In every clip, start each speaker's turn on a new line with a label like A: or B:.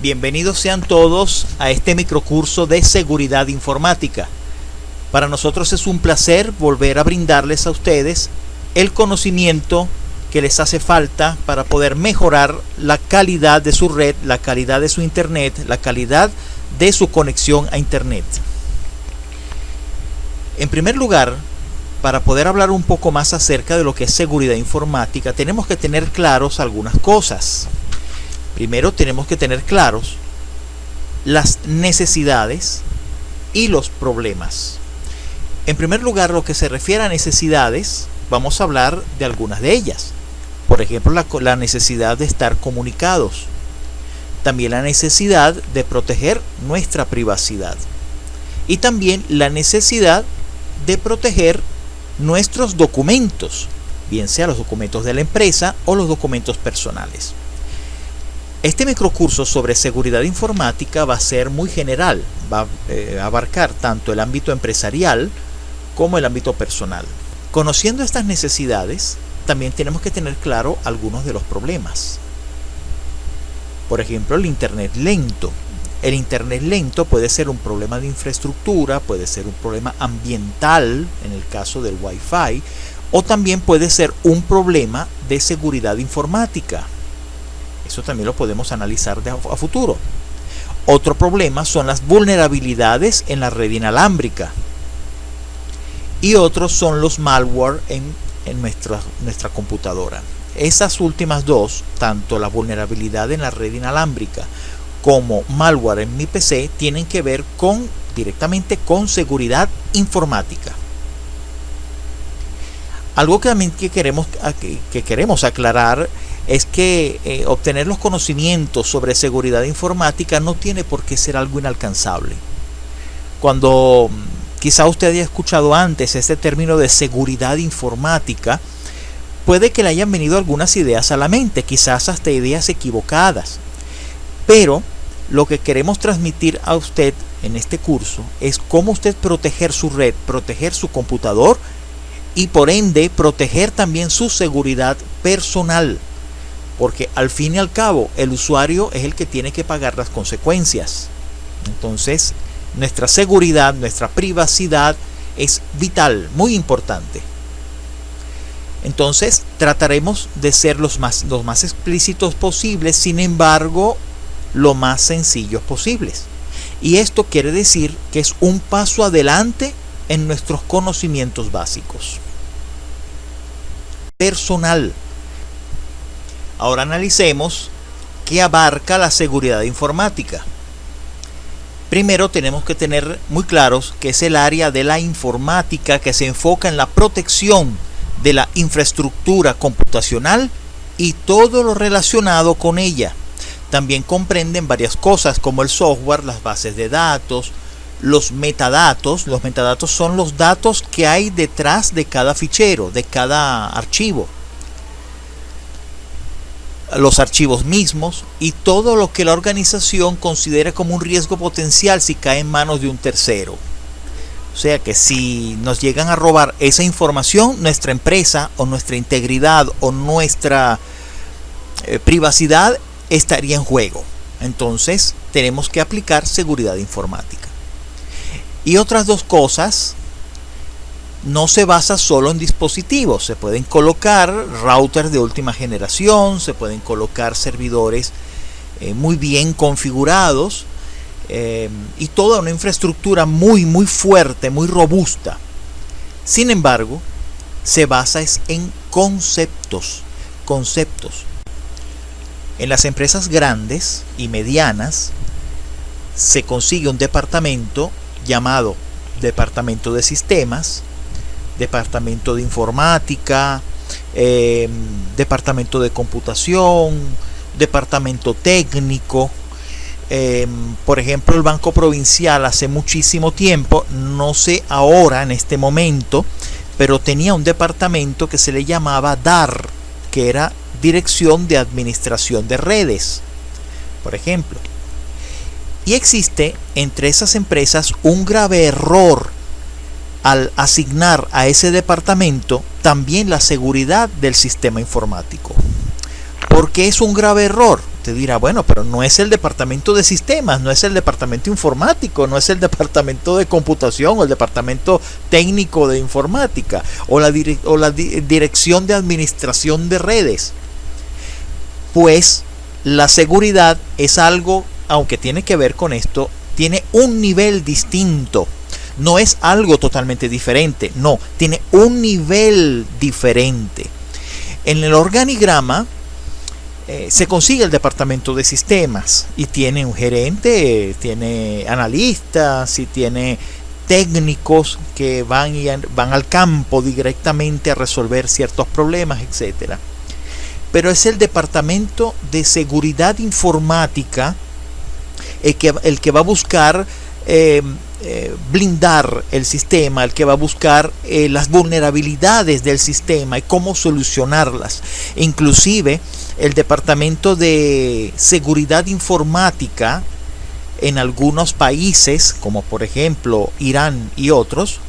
A: Bienvenidos sean todos a este microcurso de seguridad informática. Para nosotros es un placer volver a brindarles a ustedes el conocimiento que les hace falta para poder mejorar la calidad de su red, la calidad de su internet, la calidad de su conexión a internet. En primer lugar, para poder hablar un poco más acerca de lo que es seguridad informática, tenemos que tener claros algunas cosas. Primero tenemos que tener claros las necesidades y los problemas. En primer lugar, lo que se refiere a necesidades, vamos a hablar de algunas de ellas. Por ejemplo, la necesidad de estar comunicados. También la necesidad de proteger nuestra privacidad. Y también la necesidad de proteger nuestros documentos, bien sea los documentos de la empresa o los documentos personales. Este microcurso sobre seguridad informática va a ser muy general, va a abarcar tanto el ámbito empresarial como el ámbito personal. Conociendo estas necesidades, también tenemos que tener claro algunos de los problemas. Por ejemplo, el internet lento. El internet lento puede ser un problema de infraestructura, puede ser un problema ambiental en el caso del Wi-Fi, o también puede ser un problema de seguridad informática. Eso también lo podemos analizar a futuro. Otro problema son las vulnerabilidades en la red inalámbrica. Y otros son los malware en nuestra computadora. Esas últimas dos, tanto la vulnerabilidad en la red inalámbrica como malware en mi PC, tienen que ver directamente con seguridad informática. Algo que también queremos aclarar es que obtener los conocimientos sobre seguridad informática no tiene por qué ser algo inalcanzable. Cuando quizá usted haya escuchado antes este término de seguridad informática, puede que le hayan venido algunas ideas a la mente, quizás hasta ideas equivocadas. Pero lo que queremos transmitir a usted en este curso es cómo usted proteger su red, proteger su computador y por ende proteger también su seguridad personal. Porque al fin y al cabo el usuario es el que tiene que pagar las consecuencias. Entonces nuestra seguridad, nuestra privacidad es vital, muy importante. Entonces trataremos de ser los más explícitos posibles, sin embargo lo más sencillos posibles. Y esto quiere decir que es un paso adelante en nuestros conocimientos básicos. Personal. Ahora analicemos qué abarca la seguridad informática. Primero tenemos que tener muy claros que es el área de la informática que se enfoca en la protección de la infraestructura computacional y todo lo relacionado con ella. También comprenden varias cosas como el software, las bases de datos, los metadatos. Los metadatos son los datos que hay detrás de cada fichero, de cada archivo. Los archivos mismos y todo lo que la organización considera como un riesgo potencial si cae en manos de un tercero. O sea que si nos llegan a robar esa información, nuestra empresa o nuestra integridad o nuestra privacidad estaría en juego. Entonces tenemos que aplicar seguridad informática. Y otras dos cosas, no se basa solo en dispositivos. Se pueden colocar routers de última generación, se pueden colocar servidores muy bien configurados y toda una infraestructura muy fuerte, muy robusta. Sin embargo, se basa en conceptos. En las empresas grandes y medianas se consigue un departamento llamado departamento de sistemas, departamento de informática, departamento de computación, departamento técnico. Por ejemplo, el Banco Provincial hace muchísimo tiempo, no sé ahora en este momento, pero tenía un departamento que se le llamaba DAR, que era Dirección de Administración de Redes, por ejemplo. Y existe entre esas empresas un grave error al asignar a ese departamento también la seguridad del sistema informático. ¿Por qué es un grave error? Usted dirá, bueno, pero no es el departamento de sistemas, no es el departamento informático, no es el departamento de computación o el departamento técnico de informática o la dirección de administración de redes. Pues la seguridad es algo, aunque tiene que ver con esto, tiene un nivel distinto. No es algo totalmente diferente, no, tiene un nivel diferente. En el organigrama se consigue el departamento de sistemas y tiene un gerente, tiene analistas y tiene técnicos que van al campo directamente a resolver ciertos problemas, etcétera. Pero es el departamento de seguridad informática el que va a buscar blindar el sistema, el que va a buscar las vulnerabilidades del sistema y cómo solucionarlas. Inclusive el departamento de seguridad informática en algunos países, como por ejemplo Irán y otros,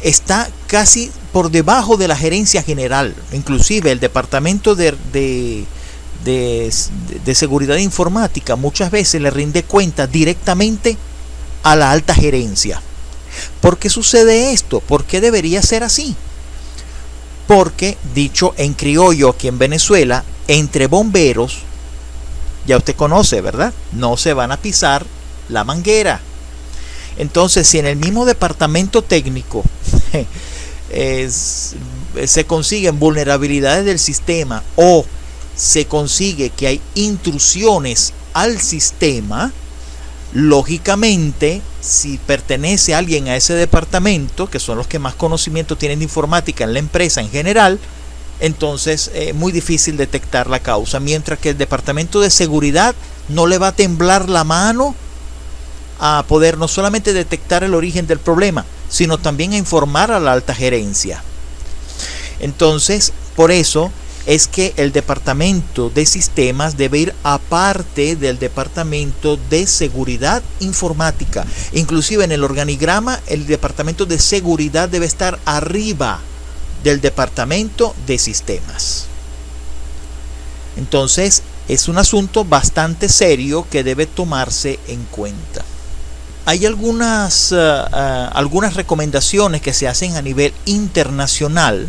A: está casi por debajo de la gerencia general. Inclusive el departamento de seguridad informática muchas veces le rinde cuenta directamente a la alta gerencia. ¿Por qué sucede esto? ¿Por qué debería ser así? Porque, dicho en criollo aquí en Venezuela, entre bomberos, ya usted conoce, ¿verdad? No se van a pisar la manguera. Entonces, si en el mismo departamento técnico se consiguen vulnerabilidades del sistema o se consigue que hay intrusiones al sistema, lógicamente, si pertenece a alguien a ese departamento, que son los que más conocimiento tienen de informática en la empresa en general, entonces es muy difícil detectar la causa, mientras que el departamento de seguridad no le va a temblar la mano a poder no solamente detectar el origen del problema, sino también a informar a la alta gerencia. Entonces, por eso es que el departamento de sistemas debe ir aparte del departamento de seguridad informática. Inclusive en el organigrama, el departamento de seguridad debe estar arriba del departamento de sistemas. Entonces, es un asunto bastante serio que debe tomarse en cuenta. Hay algunas recomendaciones que se hacen a nivel internacional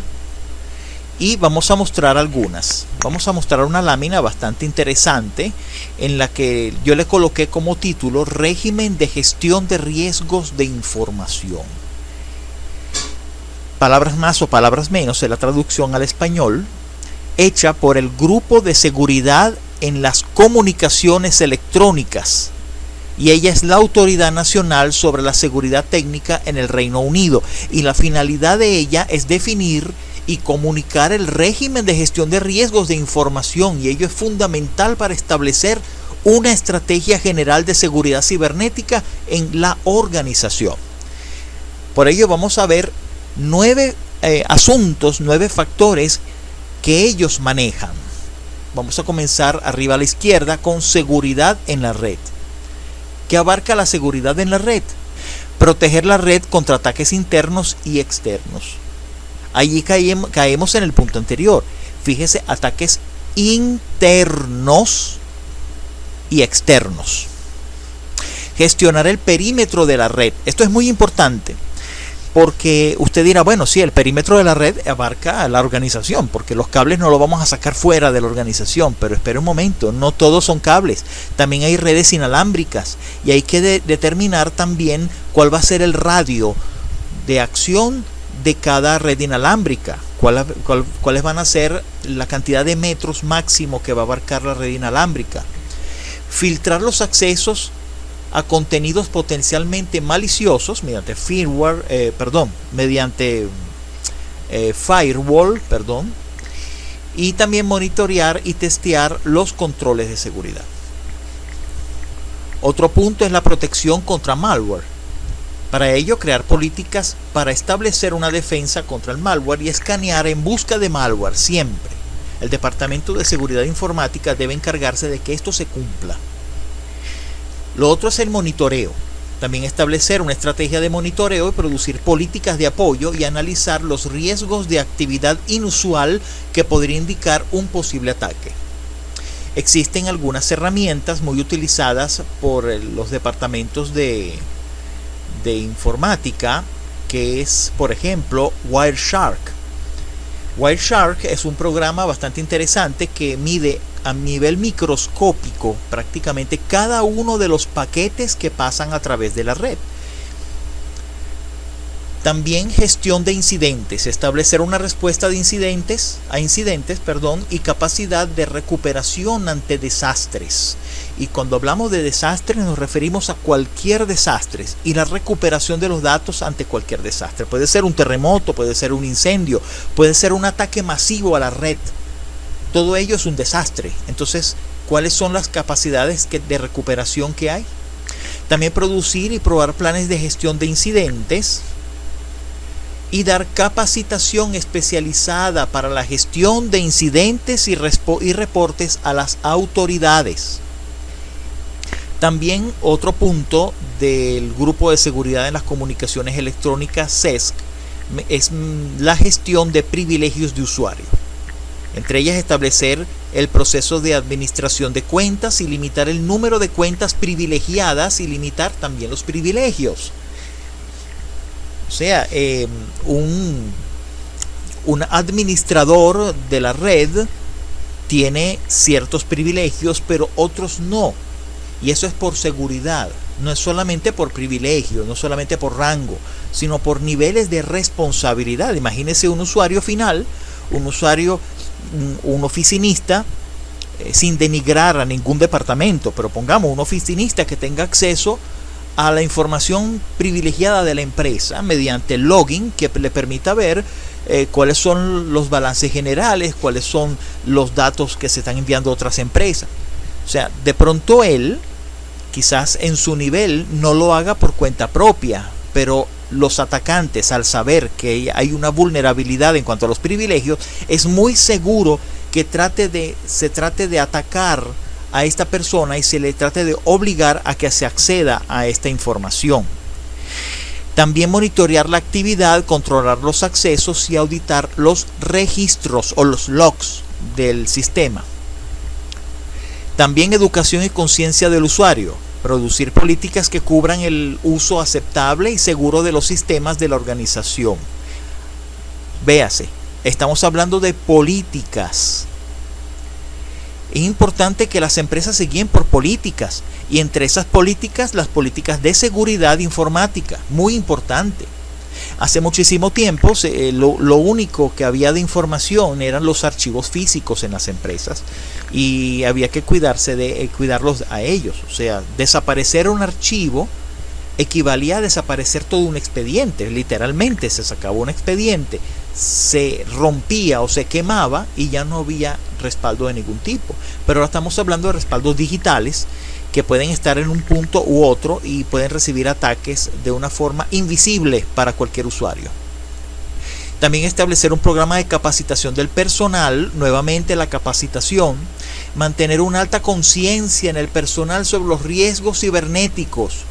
A: y vamos a mostrar algunas. Vamos a mostrar una lámina bastante interesante en la que yo le coloqué como título Régimen de gestión de riesgos de información. Palabras más o palabras menos en la traducción al español, hecha por el Grupo de Seguridad en las Comunicaciones Electrónicas, y ella es la autoridad nacional sobre la seguridad técnica en el Reino Unido, y la finalidad de ella es definir y comunicar el régimen de gestión de riesgos de información, y ello es fundamental para establecer una estrategia general de seguridad cibernética en la organización. Por ello vamos a ver 9 asuntos, 9 factores que ellos manejan. Vamos a comenzar arriba a la izquierda con seguridad en la red. ¿Qué abarca la seguridad en la red? Proteger la red contra ataques internos y externos. Allí caemos en el punto anterior. Fíjese, ataques internos y externos. Gestionar el perímetro de la red. Esto es muy importante, porque usted dirá, bueno, sí, el perímetro de la red abarca a la organización, porque los cables no los vamos a sacar fuera de la organización, pero espera un momento, no todos son cables, también hay redes inalámbricas, y hay que determinar también cuál va a ser el radio de acción de cada red inalámbrica, cuáles van a ser la cantidad de metros máximo que va a abarcar la red inalámbrica. Filtrar los accesos a contenidos potencialmente maliciosos mediante firewall, firewall, y también monitorear y testear los controles de seguridad. Otro punto es la protección contra malware. Para ello, crear políticas para establecer una defensa contra el malware y escanear en busca de malware siempre. El Departamento de Seguridad Informática debe encargarse de que esto se cumpla. Lo otro es el monitoreo. También establecer una estrategia de monitoreo y producir políticas de apoyo y analizar los riesgos de actividad inusual que podría indicar un posible ataque. Existen algunas herramientas muy utilizadas por los departamentos de informática, que es, por ejemplo, Wireshark. Wireshark es un programa bastante interesante que mide a nivel microscópico prácticamente cada uno de los paquetes que pasan a través de la red. También gestión de incidentes, establecer una respuesta a incidentes, y capacidad de recuperación ante desastres. Y cuando hablamos de desastres nos referimos a cualquier desastre y la recuperación de los datos ante cualquier desastre. Puede ser un terremoto, puede ser un incendio, puede ser un ataque masivo a la red. Todo ello es un desastre. Entonces, ¿cuáles son las capacidades de recuperación que hay? También producir y probar planes de gestión de incidentes y dar capacitación especializada para la gestión de incidentes y reportes a las autoridades. También otro punto del Grupo de Seguridad en las Comunicaciones Electrónicas, CESC, es la gestión de privilegios de usuario. Entre ellas, establecer el proceso de administración de cuentas y limitar el número de cuentas privilegiadas y limitar también los privilegios. O sea, un administrador de la red tiene ciertos privilegios, pero otros no. Y eso es por seguridad. No es solamente por privilegio, no solamente por rango, sino por niveles de responsabilidad. Imagínese un usuario final, un oficinista, sin denigrar a ningún departamento, pero pongamos un oficinista que tenga acceso a la información privilegiada de la empresa mediante el login que le permita ver cuáles son los balances generales, cuáles son los datos que se están enviando a otras empresas. O sea, de pronto él, quizás en su nivel, no lo haga por cuenta propia, pero los atacantes, al saber que hay una vulnerabilidad en cuanto a los privilegios, es muy seguro que se trate de atacar a esta persona y se le trate de obligar a que se acceda a esta información. También monitorear la actividad, controlar los accesos y auditar los registros o los logs del sistema. También educación y conciencia del usuario. Producir políticas que cubran el uso aceptable y seguro de los sistemas de la organización. Véase, estamos hablando de políticas. Es importante que las empresas se guíen por políticas, y entre esas políticas, las políticas de seguridad informática, muy importante. Hace muchísimo tiempo lo único que había de información eran los archivos físicos en las empresas y había que cuidarlos a ellos. O sea, desaparecer un archivo equivalía a desaparecer todo un expediente. Literalmente se sacaba un expediente, se rompía o se quemaba y ya no había respaldo de ningún tipo. Pero ahora estamos hablando de respaldos digitales que pueden estar en un punto u otro y pueden recibir ataques de una forma invisible para cualquier usuario. También establecer un programa de capacitación del personal, nuevamente la capacitación, mantener una alta conciencia en el personal sobre los riesgos cibernéticos.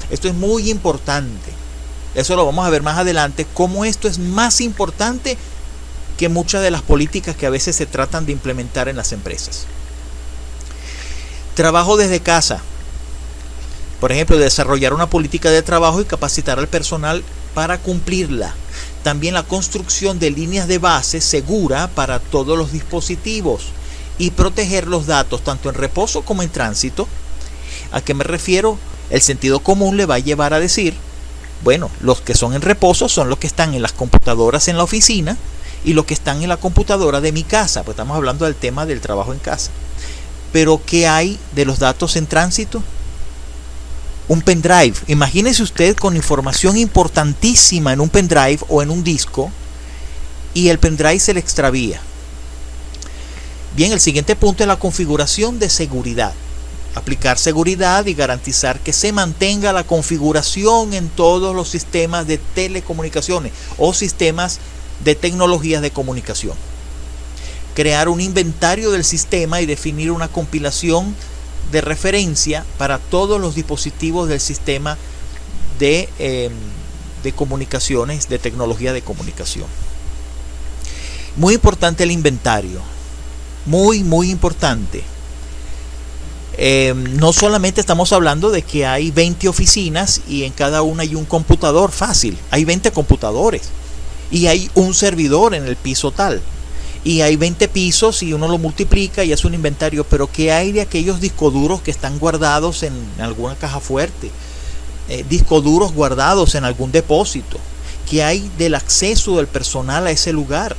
A: Esto es muy importante. Eso lo vamos a ver más adelante, cómo esto es más importante que muchas de las políticas que a veces se tratan de implementar en las empresas. Trabajo desde casa. Por ejemplo, desarrollar una política de trabajo y capacitar al personal para cumplirla. También la construcción de líneas de base segura para todos los dispositivos y proteger los datos tanto en reposo como en tránsito. ¿A qué me refiero? El sentido común le va a llevar a decir, bueno, los que son en reposo son los que están en las computadoras en la oficina y los que están en la computadora de mi casa, pues estamos hablando del tema del trabajo en casa. Pero ¿qué hay de los datos en tránsito? Un pendrive. Imagínese usted con información importantísima en un pendrive o en un disco y el pendrive se le extravía. Bien, el siguiente punto es la configuración de seguridad. Aplicar seguridad y garantizar que se mantenga la configuración en todos los sistemas de telecomunicaciones o sistemas de tecnologías de comunicación. Crear un inventario del sistema y definir una compilación de referencia para todos los dispositivos del sistema de comunicaciones, de tecnología de comunicación. Muy importante el inventario. Muy importante. No solamente estamos hablando de que hay 20 oficinas y en cada una hay un computador fácil, hay 20 computadores y hay un servidor en el piso tal y hay 20 pisos y uno lo multiplica y hace un inventario, pero ¿qué hay de aquellos discos duros que están guardados en alguna caja fuerte? Discos duros guardados en algún depósito. ¿Qué hay del acceso del personal a ese lugar?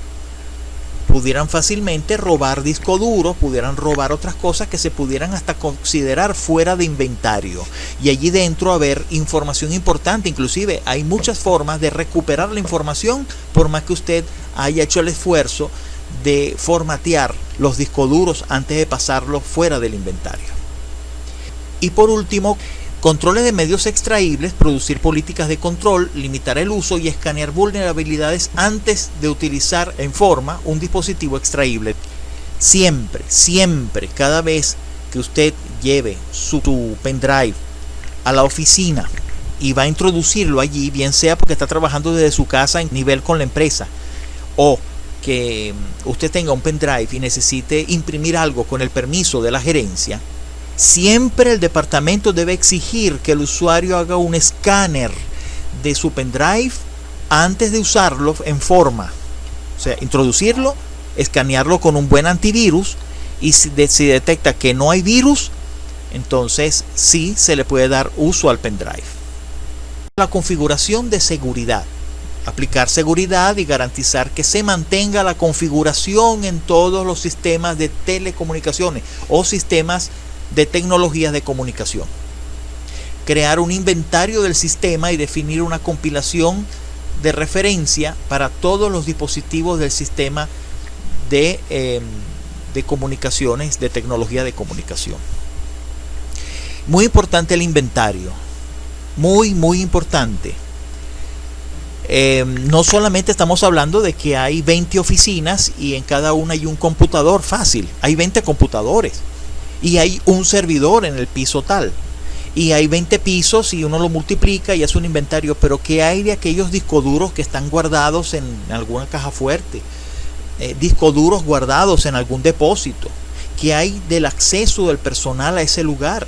A: Pudieran fácilmente robar discos duros, pudieran robar otras cosas que se pudieran hasta considerar fuera de inventario. Y allí dentro haber información importante. Inclusive hay muchas formas de recuperar la información por más que usted haya hecho el esfuerzo de formatear los discos duros antes de pasarlos fuera del inventario. Y por último, controles de medios extraíbles, producir políticas de control, limitar el uso y escanear vulnerabilidades antes de utilizar en forma un dispositivo extraíble. Siempre, siempre, cada vez que usted lleve su pendrive a la oficina y va a introducirlo allí, bien sea porque está trabajando desde su casa en nivel con la empresa, o que usted tenga un pendrive y necesite imprimir algo con el permiso de la gerencia, siempre el departamento debe exigir que el usuario haga un escáner de su pendrive antes de usarlo en forma. O sea, introducirlo, escanearlo con un buen antivirus y si detecta que no hay virus, entonces sí se le puede dar uso al pendrive. La configuración de seguridad. Aplicar seguridad y garantizar que se mantenga la configuración en todos los sistemas de telecomunicaciones o sistemas de tecnologías de comunicación. Crear un inventario del sistema y definir una compilación de referencia para todos los dispositivos del sistema de comunicaciones, de tecnología de comunicación. Muy importante el inventario. Muy importante. No solamente estamos hablando de que hay 20 oficinas y en cada una hay un computador fácil, hay 20 computadores y hay un servidor en el piso tal y hay 20 pisos y uno lo multiplica y hace un inventario, pero ¿qué hay de aquellos discos duros que están guardados en alguna caja fuerte? Discos duros guardados en algún depósito. ¿Qué hay del acceso del personal a ese lugar?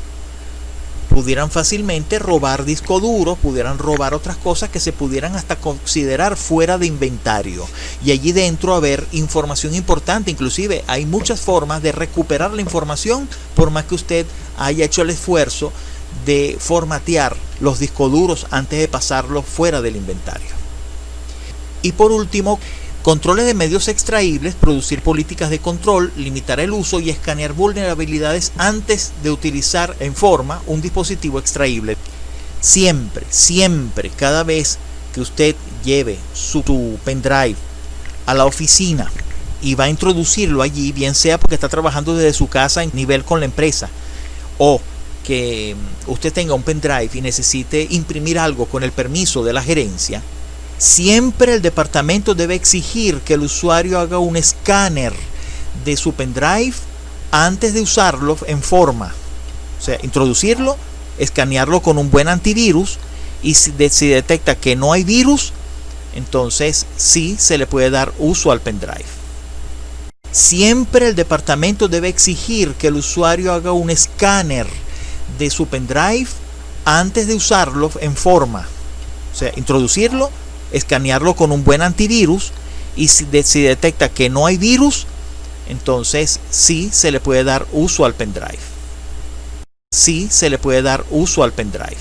A: Pudieran fácilmente robar discos duros, pudieran robar otras cosas que se pudieran hasta considerar fuera de inventario. Y allí dentro haber información importante. Inclusive hay muchas formas de recuperar la información por más que usted haya hecho el esfuerzo de formatear los discos duros antes de pasarlos fuera del inventario. Y por último, controles de medios extraíbles, producir políticas de control, limitar el uso y escanear vulnerabilidades antes de utilizar en forma un dispositivo extraíble. Siempre, siempre, cada vez que usted lleve su pendrive a la oficina y va a introducirlo allí, bien sea porque está trabajando desde su casa en nivel con la empresa, o que usted tenga un pendrive y necesite imprimir algo con el permiso de la gerencia, siempre el departamento debe exigir que el usuario haga un escáner de su pendrive antes de usarlo en forma. O sea, introducirlo, escanearlo con un buen antivirus y si detecta que no hay virus, entonces sí se le puede dar uso al pendrive. Siempre el departamento debe exigir que el usuario haga un escáner de su pendrive antes de usarlo en forma. O sea, introducirlo, escanearlo con un buen antivirus y si detecta que no hay virus, entonces sí se le puede dar uso al pendrive. Sí se le puede dar uso al pendrive.